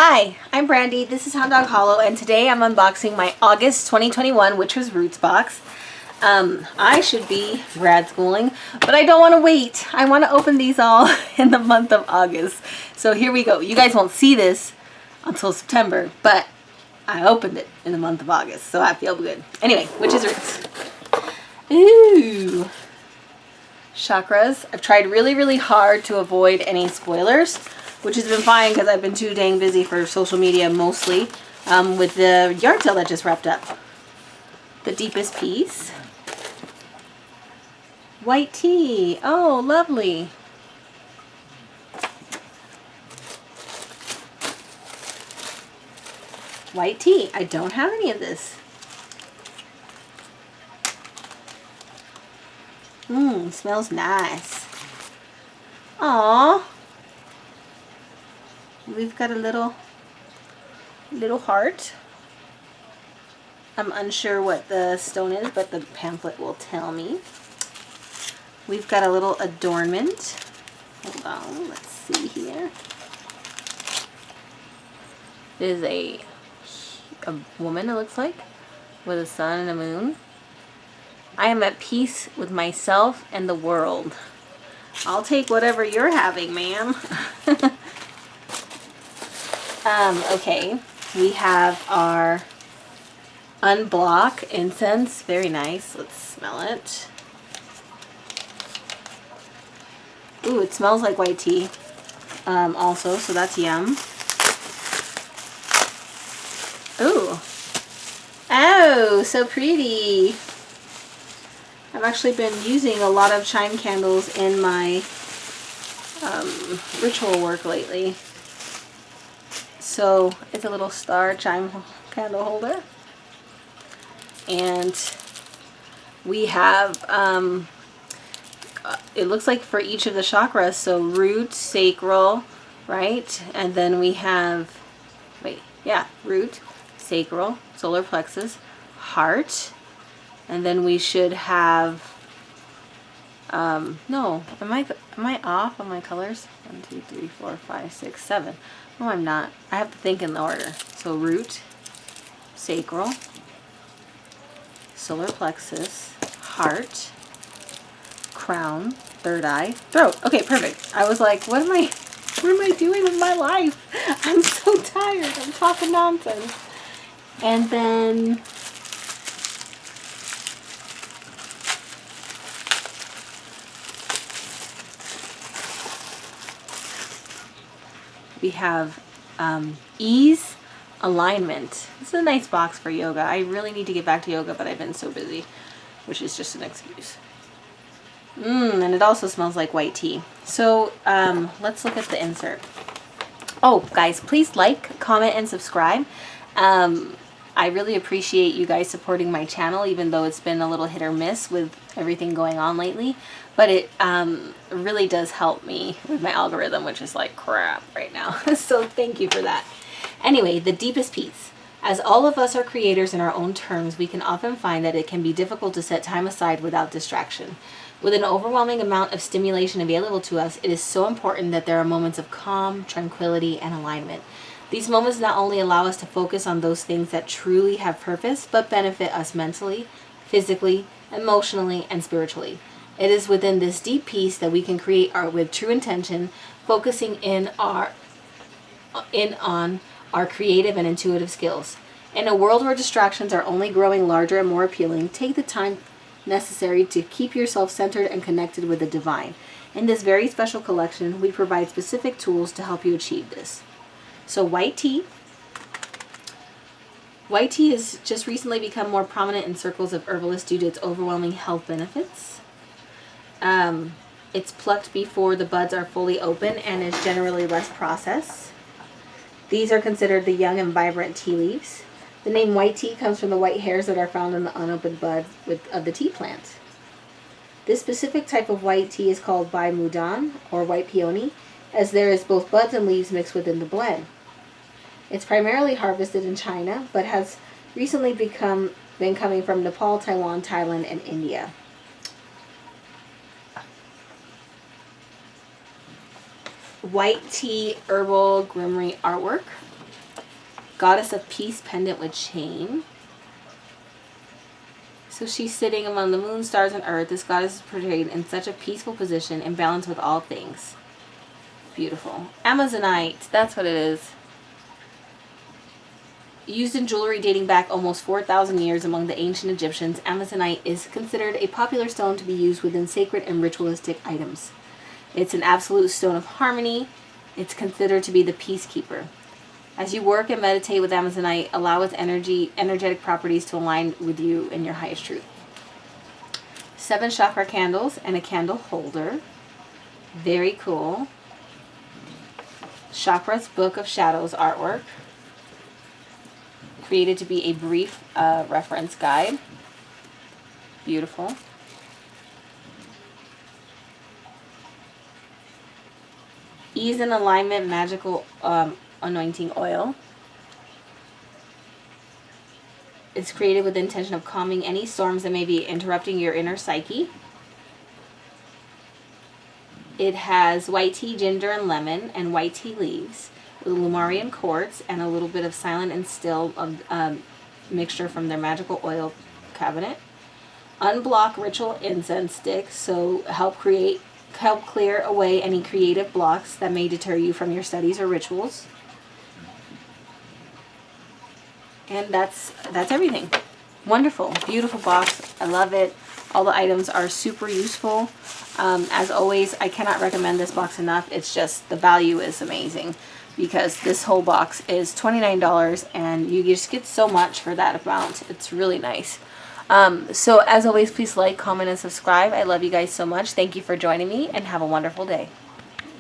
Hi, I'm Brandy. This is Hound Dog Hollow, and today I'm unboxing my August 2021 Witch's Roots box. I should be grad schooling, but I don't want to wait. I want to open these all in the month of August. So here we go. You guys won't see this until September, but I opened it in the month of August, so I feel good. Anyway, Witch's Roots. Ooh. Chakras. I've tried really hard to avoid any spoilers, which has been fine because I've been too dang busy for social media mostly, with the yard sale that just wrapped up. The deepest piece. White tea. Oh, lovely. White tea. I don't have any of this. Smells nice. Aww. We've got a little heart. I'm unsure what the stone is, but the pamphlet will tell me. We've got a little adornment. Hold on, let's see here. It is a woman, it looks like, with a sun and a moon. I am at peace with myself and the world. I'll take whatever you're having, ma'am. Okay, we have our unblock incense. Very nice. Let's smell it. Ooh, it smells like white tea also, so that's yum. Ooh. Oh, so pretty. I've actually been using a lot of chime candles in my ritual work lately. So it's a little star chime candle holder. And we have, it looks like for each of the chakras, so root, sacral, right? And then we have, root, sacral, solar plexus, heart. And then we should have, no, am I off on my colors? 1, 2, 3, 4, 5, 6, 7. No, I'm not. I have to think in the order. So root, sacral, solar plexus, heart, crown, third eye, throat. Okay, perfect. I was like, what am I doing with my life? I'm so tired. I'm talking nonsense. And then we have ease, alignment. This is a nice box for yoga. I really need to get back to yoga, but I've been so busy, which is just an excuse. And it also smells like white tea. So let's look at the insert. Oh, guys, please like, comment, and subscribe. I really appreciate you guys supporting my channel, even though it's been a little hit or miss with everything going on lately. But it really does help me with my algorithm, which is like crap right now. So thank you for that. Anyway, the deepest piece. As all of us are creators in our own terms, we can often find that it can be difficult to set time aside without distraction. With an overwhelming amount of stimulation available to us, it is so important that there are moments of calm, tranquility, and alignment. These moments not only allow us to focus on those things that truly have purpose, but benefit us mentally, physically, emotionally, and spiritually. It is within this deep peace that we can create art with true intention, focusing in on our creative and intuitive skills. In a world where distractions are only growing larger and more appealing, take the time necessary to keep yourself centered and connected with the divine. In this very special collection, we provide specific tools to help you achieve this. So white tea. White tea has just recently become more prominent in circles of herbalists due to its overwhelming health benefits. It's plucked before the buds are fully open and is generally less processed. These are considered the young and vibrant tea leaves. The name white tea comes from the white hairs that are found in the unopened bud of the tea plant. This specific type of white tea is called Bai Mudan, or white peony, as there is both buds and leaves mixed within the blend. It's primarily harvested in China, but has recently been coming from Nepal, Taiwan, Thailand, and India. White tea herbal grimoire artwork. Goddess of Peace pendant with chain. So she's sitting among the moon, stars, and earth. This goddess is portrayed in such a peaceful position in balance with all things. Beautiful. Amazonite, that's what it is. Used in jewelry dating back almost 4,000 years among the ancient Egyptians, Amazonite is considered a popular stone to be used within sacred and ritualistic items. It's an absolute stone of harmony. It's considered to be the peacekeeper. As you work and meditate with Amazonite, allow its energetic properties to align with you and your highest truth. 7 chakra candles and a candle holder. Very cool. Chakras Book of Shadows artwork. Created to be a brief reference guide. Beautiful. Ease and Alignment Magical Anointing Oil. It's created with the intention of calming any storms that may be interrupting your inner psyche. It has white tea, ginger, and lemon, and white tea leaves with Lumarian quartz and a little bit of silent and still mixture from their magical oil cabinet. Unblock ritual incense sticks, so help clear away any creative blocks that may deter you from your studies or rituals. And that's everything. Wonderful, beautiful box. I love it. All the items are super useful. As always, I cannot recommend this box enough. It's just, the value is amazing because this whole box is $29 and you just get so much for that amount. It's really nice. So as always, please like, comment, and subscribe. I love you guys so much. Thank you for joining me and have a wonderful day.